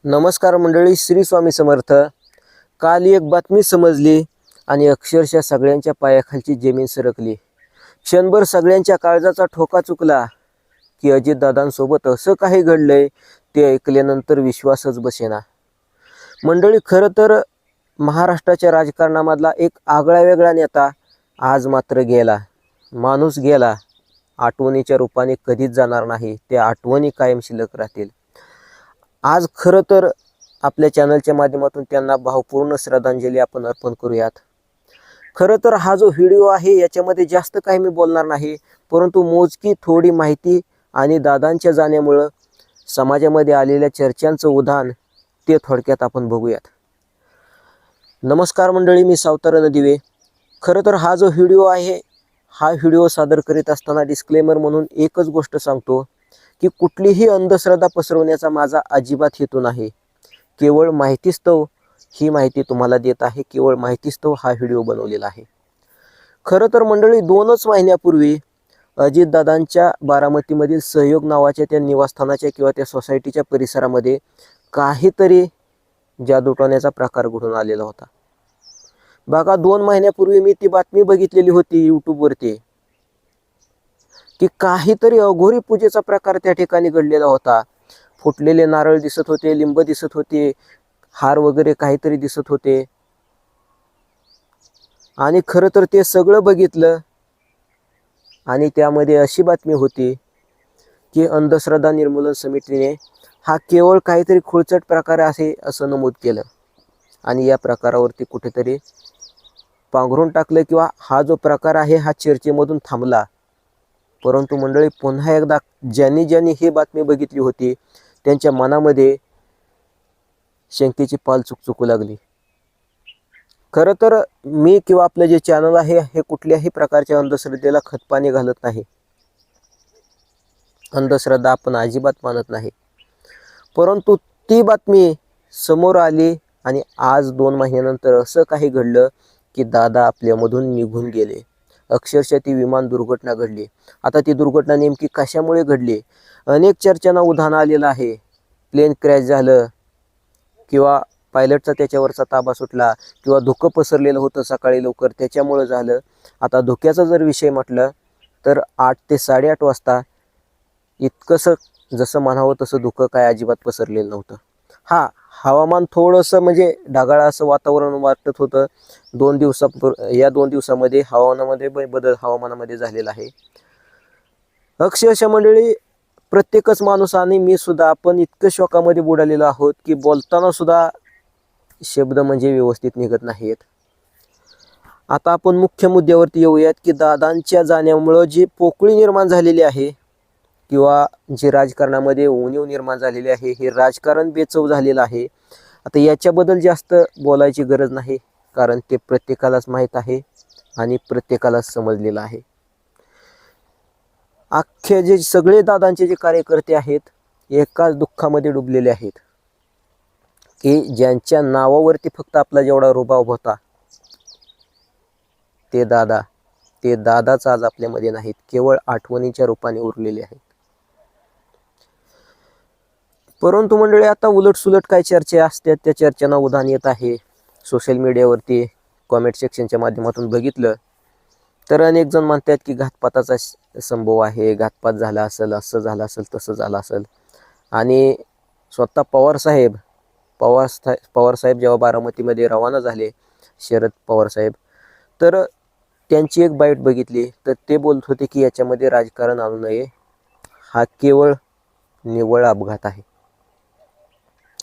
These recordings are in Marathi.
नमस्कार मंडळी, श्री स्वामी समर्थ. काल एक बातमी समजली आणि अक्षरशः सगळ्यांच्या पायाखालची जमीन सरकली. क्षणभर सगळ्यांच्या काळजाचा ठोका चुकला की अजितदादांसोबत असं काही घडलंय ते ऐकल्यानंतर विश्वासच बसेना. मंडळी, खरं तर महाराष्ट्राच्या राजकारणामधला एक आगळा वेगळा नेता आज मात्र गेला. माणूस गेला, आठवणीच्या रूपाने कधीच जाणार नाही. त्या आठवणी कायम शिल्लक राहतील. आज खरं तर आपल्या चॅनलच्या माध्यमातून त्यांना भावपूर्ण श्रद्धांजली आपण अर्पण करूयात. खरं तर हा जो व्हिडिओ आहे याच्यामध्ये जास्त काही मी बोलणार नाही, परंतु मोजकी थोडी माहिती आणि दादांच्या जाण्यामुळं समाजामध्ये आलेल्या चर्चांचं उधाण ते थोडक्यात आपण बघूयात. नमस्कार मंडळी, मी सावतार नदिवे. खरं तर हा जो व्हिडिओ आहे हा व्हिडिओ सादर करीत असताना डिस्क्लेमर म्हणून एकच गोष्ट सांगतो की कुठलीही अंधश्रद्धा पसरवण्याचा माझा अजिबात हेतू नाही. केवळ माहितीस्तव ही माहिती तुम्हाला देत आहे. केवळ माहितीस्तव हा व्हिडिओ बनवलेला आहे. खरं तर मंडळी, 2च महिन्यापूर्वी अजितदादांच्या बारामतीमधील सहयोग नावाच्या त्या निवासस्थानाच्या किंवा त्या सोसायटीच्या परिसरामध्ये काहीतरी जादूटोण्याचा प्रकार घडून आलेला होता. बघा, 2 महिन्यापूर्वी मी ती बातमी बघितलेली होती यूट्यूबवरती की काहीतरी अघोरी पूजेचा प्रकार त्या ठिकाणी घडलेला होता. फुटलेले नारळ दिसत होते, लिंब दिसत होते, हार वगैरे काहीतरी दिसत होते. आणि खरं तर ते सगळं बघितलं आणि त्यामध्ये अशी बातमी होती की अंधश्रद्धा निर्मूलन समितीने हा केवळ काहीतरी खुळचट प्रकार आहे असं नमूद केलं आणि या प्रकारावरती कुठेतरी पांघरून टाकलं किंवा हा जो प्रकार आहे हा चर्चेमधून थांबला. परंतु मंडळी, पुन्हा एकदा ज्यांनी ही बातमी बघितली होती त्यांच्या मनामध्ये शंकेची पाल चुकचुकू लागली. खरं तर मी किंवा आपलं जे चॅनल आहे हे कुठल्याही प्रकारच्या अंधश्रद्धेला खतपाणी घालत नाही. अंधश्रद्धा आपण अजिबात मानत नाही. परंतु ती बातमी समोर आली आणि आज 2 महिन्यानंतर असं काही घडलं की दादा आपल्यामधून निघून गेले. अक्षरशः ती विमान दुर्घटना घडली. आता ती दुर्घटना नेमकी कशामुळे घडली? अनेक चर्चांना उधाण आलेलं आहे. प्लेन क्रॅश झालं किंवा पायलटचा त्याच्यावरचा ताबा सुटला किंवा धुकं पसरलेलं होतं सकाळी लवकर त्याच्यामुळं झालं. आता धुक्याचा जर विषय म्हटलं तर 8 ते 8:30 वाजता इतकंसं जसं म्हणावं तसं धुकं काय अजिबात पसरलेलं नव्हतं. हा, हवामान थोडंसं म्हणजे ढगाळ असं वातावरण वाटत होतं. 2 दिवसामध्ये हवामानामध्ये बदल हवामानामध्ये झालेला आहे. अक्षरशः मंडळी, प्रत्येकच माणूस आणि मी सुद्धा आपण इतकं शोकामध्ये बुडालेलो आहोत की बोलताना सुद्धा शब्द म्हणजे व्यवस्थित निघत नाहीत. आता आपण मुख्य मुद्द्यावरती येऊयात की दादांच्या जाण्यामुळं जी पोकळी निर्माण झालेली आहे किंवा जे राजकारणामध्ये उणीव निर्माण झालेली आहे, हे राजकारण बेचव झालेलं आहे. आता याच्याबद्दल जास्त बोलायची गरज नाही, कारण ते प्रत्येकालाच माहीत आहे आणि प्रत्येकालाच समजलेलं आहे. अख्खे जे सगळे दादांचे जे कार्यकर्ते आहेत एकाच दुःखामध्ये डुबलेले आहेत की ज्यांच्या नावावरती फक्त आपला जेवढा रुबाब होता ते दादाच आज आपल्यामध्ये नाहीत. केवळ आठवणीच्या रूपाने उरलेले आहेत. परंतु मंडळी, आता उलटसुलट काय चर्चा असतात त्या चर्चांना उधाण येत आहे. सोशल मीडियावरती कॉमेंट सेक्शनच्या माध्यमातून बघितलं तर अनेक जण म्हणतात की घातपाताचा संभव आहे, घातपात झाला असेल, असं झालं असेल, तसं झालं असेल. आणि स्वतः पवारसाहेब जेव्हा बारामतीमध्ये रवाना झाले, शरद पवारसाहेब, तर त्यांची एक बाईट बघितली तर ते बोलत होते की याच्यामध्ये राजकारण आणू नये, हा केवळ निव्वळ अपघात आहे.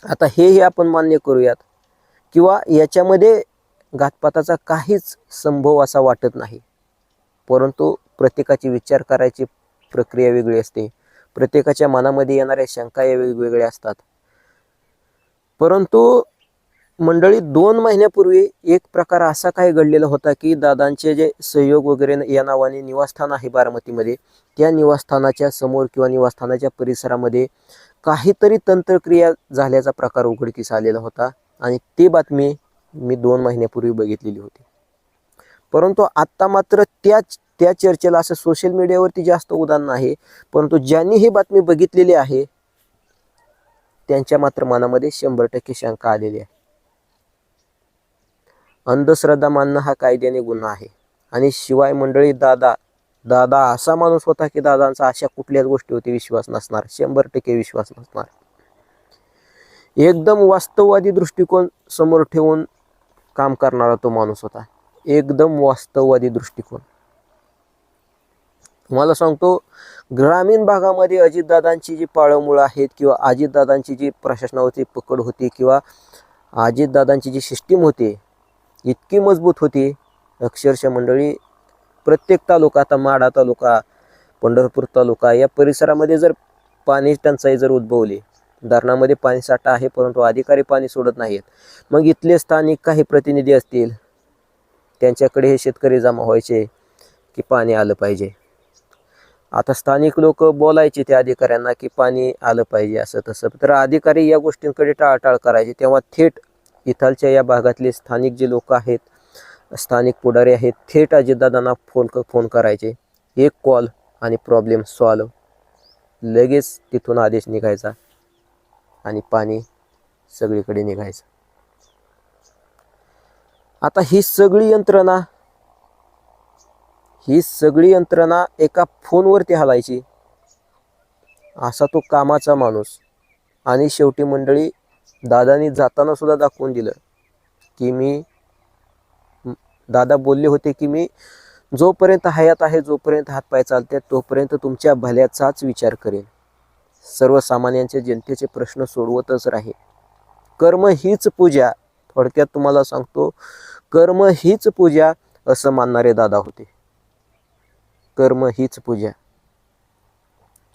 आता हेही आपण मान्य करूयात किंवा याच्यामध्ये घातपाताचा काहीच संभव असा वाटत नाही. परंतु प्रत्येकाची विचार करायची प्रक्रिया वेगळी असते. प्रत्येकाच्या मनामध्ये येणाऱ्या शंका या वेगवेगळ्या असतात. परंतु मंडळी, 2 महिन्यापूर्वी एक प्रकार असा काही घडलेला होता की दादांचे जे सहयोग वगैरे या नावाने निवासस्थान आहे बारामतीमध्ये, त्या निवासस्थानाच्या समोर किंवा निवासस्थानाच्या परिसरामध्ये काहीतरी तंत्रक्रिया झाल्याचा प्रकार उघडकीस आलेला होता आणि ती बातमी मी 2 महिन्यापूर्वी बघितलेली होती. परंतु आत्ता मात्र त्या चर्चेला असं सोशल मीडियावरती जास्त उधाण नाही. परंतु ज्यांनी ही बातमी बघितलेली आहे त्यांच्या मात्र मनामध्ये 100% शंका आलेली आहे. अंधश्रद्धा मानणं हा कायद्याने गुन्हा आहे. आणि शिवाय मंडळी, दादा असा माणूस होता की दादांचा अशा कुठल्याच गोष्टीवरती विश्वास नसणार, 100% विश्वास नसणार. एकदम वास्तववादी दृष्टिकोन समोर ठेवून काम करणारा तो माणूस होता. एकदम वास्तववादी दृष्टिकोन. तुम्हाला सांगतो, ग्रामीण भागामध्ये अजितदादांची जी पाळंमुळं आहेत किंवा अजितदादांची जी प्रशासनावरती पकड होती किंवा अजितदादांची जी सिस्टीम होती इतकी मजबूत होती, अक्षरशः मंडळी, प्रत्येक तालुका, आता माढा तालुका, पंढरपूर तालुका या परिसरामध्ये जर पाणी टंचाई जर उद्भवली, धरणामध्ये पाणी साठा आहे परंतु अधिकारी पाणी सोडत नाहीत, मग इथले स्थानिक काही प्रतिनिधी असतील त्यांच्याकडे हे शेतकरी जमा व्हायचे की पाणी आलं पाहिजे. आता स्थानिक लोक बोलायचे त्या अधिकाऱ्यांना की पाणी आलं पाहिजे असं तसं, तर अधिकारी या गोष्टींकडे टाळाटाळ करायचे. तेव्हा थेट इथालच्या या भागातले स्थानिक जे लोक आहेत, स्थानिक पुढारी आहेत, थेट अजितदादांना फोन करायचे. एक कॉल आणि प्रॉब्लेम सॉल्व. लगेच तिथून आदेश निघायचा आणि पाणी सगळीकडे निघायचं. आता ही सगळी यंत्रणा एका फोनवरती हलायची, असा तो कामाचा माणूस. आणि शेवटी मंडळी, दादानी जाताना सुद्धा दाखवून दिलं की दादा बोलले होते की मी जोपर्यंत हयात आहे, जोपर्यंत हातपाय चालतात, तोपर्यंत तुमच्या भल्याचाच विचार करेन, सर्वसामान्यांचे जनतेचे प्रश्न सोडवतच राहील. कर्म हीच पूजा. थोडक्यात तुम्हाला सांगतो, कर्म हीच पूजा असं मानणारे दादा होते. कर्म हीच पूजा.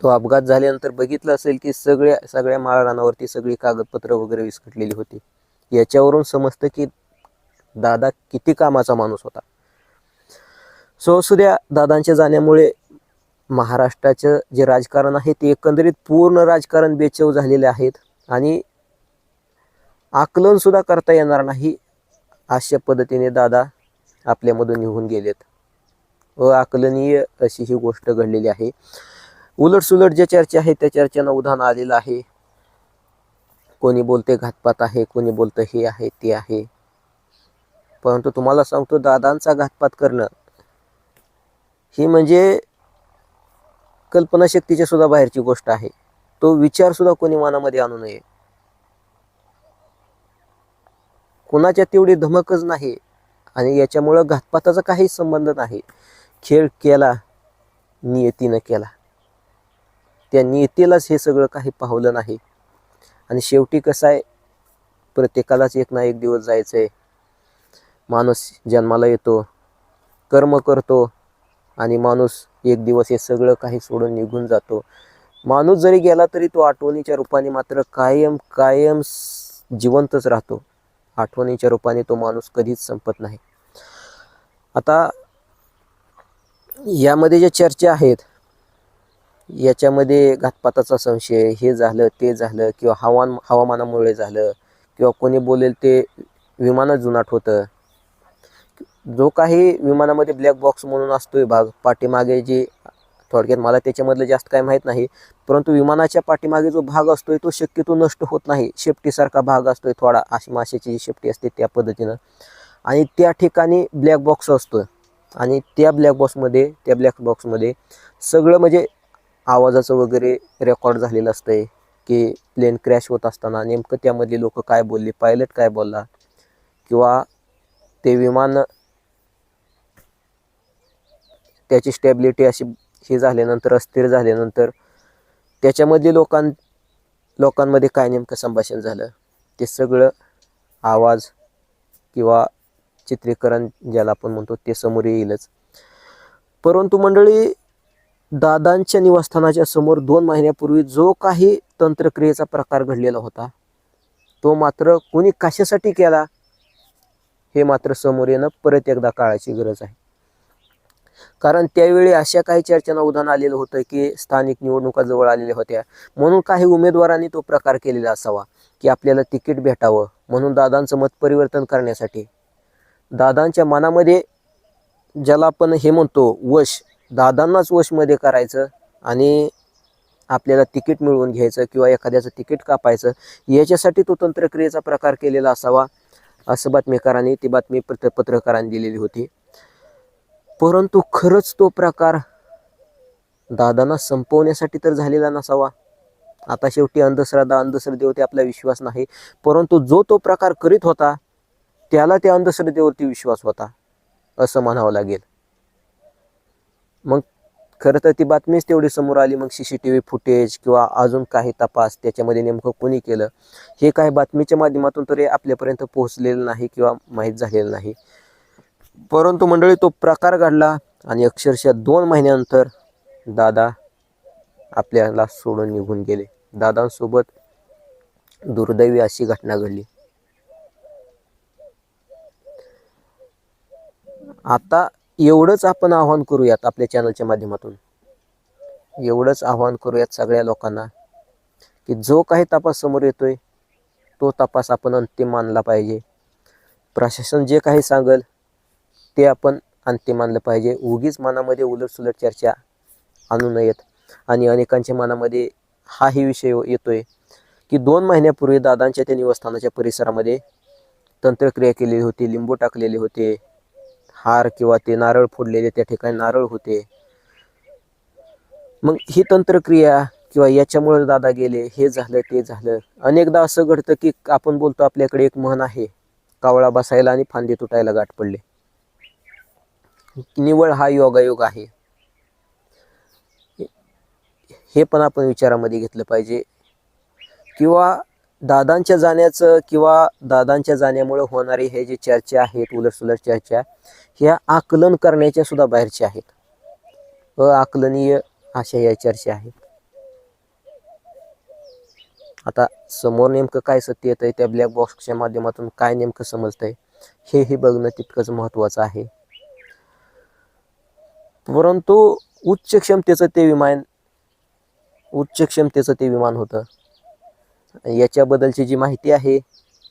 तो अपघात झाल्यानंतर बघितलं असेल की सगळ्या माळरानावरती सगळी कागदपत्र वगैरे विस्कटलेली होती. याच्यावरून समजतं की दादा किती कामाचा माणूस होता. सुद्या दादांच्या जाण्यामुळे महाराष्ट्राचं जे राजकारण आहे ते एकंदरीत पूर्ण राजकारण बेचव झालेले आहेत आणि आकलन सुद्धा करता येणार नाही अशा पद्धतीने दादा आपल्यामधून निघून गेलेत. अआकलनीय अशी ही गोष्ट घडलेली आहे. उलटसुलट ज्या चर्चा आहे त्या चर्चेनं उधाण आलेलं आहे. कोणी बोलते घातपात आहे, कोणी बोलतं हे आहे ते आहे, परंतु तुम्हाला सांगतो, दादांचा घातपात करणं ही म्हणजे कल्पनाशक्तीच्या सुद्धा बाहेरची गोष्ट आहे. तो विचार सुद्धा कोणी मनामध्ये आणू नये. कोणाच्या तेवढी धमकच नाही आणि याच्यामुळं घातपाताचा काही संबंध नाही. खेळ केला, नियतीनं केला, त्या नियतीलाच हे सगळं काही पावलं नाही. आणि शेवटी कसं आहे, प्रत्येकालाच एक ना एक दिवस जायचंय. माणूस जन्माला येतो, कर्म करतो आणि माणूस एक दिवस हे सगळं काही सोडून निघून जातो. माणूस जरी गेला तरी तो आठवणीच्या रूपाने मात्र कायम जिवंतच राहतो. आठवणीच्या रूपाने तो माणूस कधीच संपत नाही. आता यामध्ये ज्या चर्चा आहेत याच्यामध्ये घातपाताचा संशय, हे झालं ते झालं, किंवा हवामानामुळे झालं, किंवा कोणी बोलेल ते विमानात जुनाट होतं. जो काही विमानामध्ये ब्लॅक बॉक्स म्हणून असतोय भाग पाठीमागे, जे थोडक्यात मला त्याच्यामधलं जास्त काय माहीत नाही, परंतु विमानाच्या पाठीमागे जो भाग असतोय तो शक्यतो नष्ट होत नाही. शेपटीसारखा भाग असतोय थोडा, अशी माशाची जी शेपटी असते त्या पद्धतीनं, आणि त्या ठिकाणी ब्लॅक बॉक्स असतो. आणि त्या ब्लॅक बॉक्समध्ये सगळं म्हणजे आवाजाचं वगैरे रेकॉर्ड झालेलं असतंय की प्लेन क्रॅश होत असताना नेमकं त्यामधले लोक काय बोलले, पायलट काय बोलला, किंवा ते विमान त्याची स्टॅबिलिटी अशी हे झाल्यानंतर, अस्थिर झाल्यानंतर त्याच्यामध्ये लोकांमध्ये काय नेमकं संभाषण झालं, ते सगळं आवाज किंवा चित्रीकरण ज्याला आपण म्हणतो ते समोर येईलच. परंतु मंडळी, दादांच्या निवासस्थानाच्या समोर 2 महिन्यापूर्वी जो काही तंत्रक्रियेचा प्रकार घडलेला होता तो मात्र कोणी कशासाठी केला हे मात्र समोर येणं परत एकदा काळाची गरज आहे. कारण त्यावेळी अशा काही चर्चांना उधाण आलेलं होतं की स्थानिक निवडणुका जवळ आलेल्या होत्या, म्हणून काही उमेदवारांनी तो प्रकार केलेला असावा की आपल्याला तिकीट भेटावं, म्हणून दादांचं मत परिवर्तन करण्यासाठी दादांच्या मनामध्ये ज्याला आपण हे म्हणतो वश, दादांनाच वशमध्ये करायचं आणि आपल्याला तिकीट मिळवून घ्यायचं किंवा एखाद्याचं तिकीट कापायचं, याच्यासाठी तो तंत्रक्रियेचा प्रकार केलेला असावा असं बातमीकारांनी ती बातमी पत्रकारांनी दिलेली होती. परंतु खरंच तो प्रकार दादांना संपवण्यासाठी तर झालेला नसावा. आता शेवटी अंधश्रद्धेवरती आपला विश्वास नाही, परंतु जो तो प्रकार करीत होता त्याला त्या अंधश्रद्धेवरती विश्वास होता असं म्हणावं लागेल. मग खरं तर ती बातमीच तेवढी समोर आली. मग CCTV फुटेज किंवा अजून काही तपास त्याच्यामध्ये नेमकं कोणी केलं हे काही बातमीच्या माध्यमातून तरी आपल्यापर्यंत पोहोचलेलं नाही किंवा माहीत झालेलं नाही. परंतु मंडळी, तो प्रकार घडला आणि अक्षरशः 2 महिन्यानंतर दादा आपल्याला सोडून निघून गेले. दादांसोबत दुर्दैवी अशी घटना घडली. आता एवढंच आपण आव्हान करूयात आपल्या चॅनलच्या माध्यमातून, एवढंच आव्हान करूयात सगळ्या लोकांना की जो काही तपास समोर येतोय तो तपास आपण अंतिम मानला पाहिजे. प्रशासन जे काही सांगेल ते आपण अंतिम मानलं पाहिजे. उगीच मनामध्ये उलटसुलट चर्चा आणू नयेत. आणि अनेकांच्या मनामध्ये हाही विषय येतोय की 2 महिन्यापूर्वी दादांच्या त्या निवासस्थानाच्या परिसरामध्ये तंत्रक्रिया केलेली होती, लिंबू टाकलेले होते, हार किंवा ते नारळ फोडलेले त्या ठिकाणी नारळ होते. मग ही तंत्रक्रिया किंवा याच्यामुळे दादा गेले, हे झालं ते झालं. अनेकदा असं घडतं की आपण बोलतो, आपल्याकडे एक म्हण आहे, कावळा बसायला आणि फांदी तुटायला गाठ पडले. निव्वळ हा योगायोग आहे, हे पण आपण विचारामध्ये घेतलं पाहिजे. किंवा दादांच्या जाण्याचं किंवा दादांच्या जाण्यामुळे होणारी हे जे चर्चा आहेत, उलटसुलट चर्चा, ह्या आकलन करण्याच्या सुद्धा बाहेरच्या आहेत. अआकलनीय अशा या चर्चा आहेत. आता समोर नेमकं काय सत्य येतंय, त्या ब्लॅक बॉक्सच्या माध्यमातून काय नेमकं समजतंय हे बघणं तितकंच महत्त्वाचं आहे. परंतु उच्च क्षमतेचं ते विमान होतं. याच्याबद्दलची जी माहिती आहे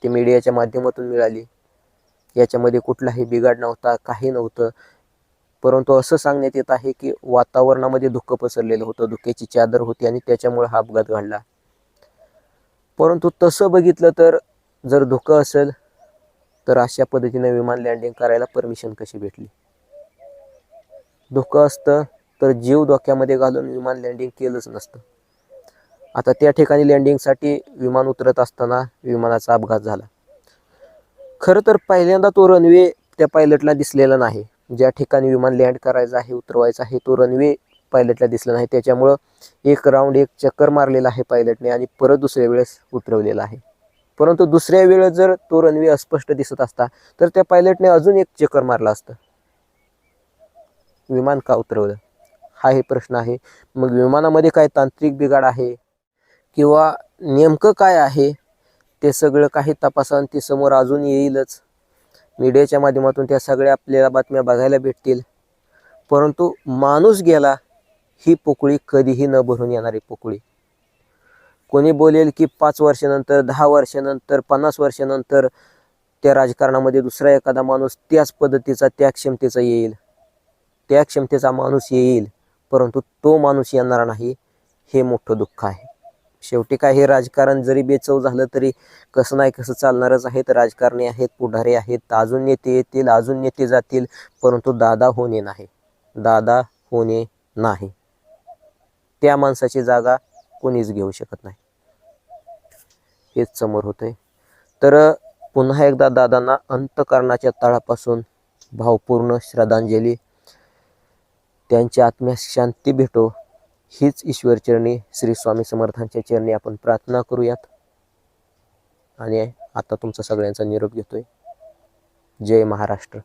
ती मीडियाच्या माध्यमातून मिळाली. याच्यामध्ये कुठलाही बिघाड नव्हता, काही नव्हतं. परंतु असं सांगण्यात येत आहे की वातावरणामध्ये धुकं पसरलेलं होतं, धुक्याची चादर होती आणि त्याच्यामुळे हा अपघात घडला. परंतु तसं बघितलं तर जर धुकं असेल तर अशा पद्धतीने विमान लँडिंग करायला परमिशन कशी भेटली? धुकं असतं तर जीव धोक्यामध्ये घालून विमान लँडिंग केलंच नसतं. आता त्या ठिकाणी लँडिंगसाठी विमान उतरत असताना विमानाचा अपघात झाला. खरं तर पहिल्यांदा तो रनवे त्या पायलटला दिसलेला नाही. ज्या ठिकाणी विमान लँड करायचं आहे, उतरवायचं आहे, तो रनवे पायलटला दिसला नाही. त्याच्यामुळं एक चक्कर मारलेला आहे पायलटने आणि परत दुसऱ्या वेळेस उतरवलेला आहे. परंतु दुसऱ्या वेळेस जर तो रनवे अस्पष्ट दिसत असता तर त्या पायलटने अजून एक चक्कर मारला असतं. विमान का उतरवलं हा हे प्रश्न आहे. मग विमानामध्ये काय तांत्रिक बिघाड आहे किंवा नेमकं काय आहे ते सगळं काही तपासांती समोर अजून येईलच. मीडियाच्या माध्यमातून त्या सगळ्या आपल्याला बातम्या बघायला भेटतील. परंतु माणूस गेला ही पोकळी कधीही न भरून येणारी पोकळी. कोणी बोलेल की 5 वर्षानंतर, 10 वर्षानंतर, 50 वर्षानंतर त्या राजकारणामध्ये दुसरा एखादा माणूस त्याच पद्धतीचा, त्या क्षमतेचा येईल, त्या क्षमतेचा माणूस येईल, परंतु तो माणूस येणार नाही. हे मोठं दुःख आहे. शेवटी काय, हे राजकारण जरी बेचव झालं तरी कसं नाही कसं चालणारच आहे. तर राजकारणी आहेत, पुढारी आहेत, अजून नेते येतील, अजून नेते जातील, परंतु दादा होणे नाही. दादा होणे नाही. त्या माणसाची जागा कोणीच घेऊ शकत नाही. हेच समोर होतंय. तर पुन्हा एकदा दादांना अंतःकरणाच्या तळापासून भावपूर्ण श्रद्धांजली. त्यांच्या आत्म्यास शांती भेटो हीच ईश्वरचरणी श्री स्वामी समर्थांच्या चरणी आपण प्रार्थना करूयात. आणि आता तुमचा सगळ्यांचा निरोप घेतोय. जय महाराष्ट्र.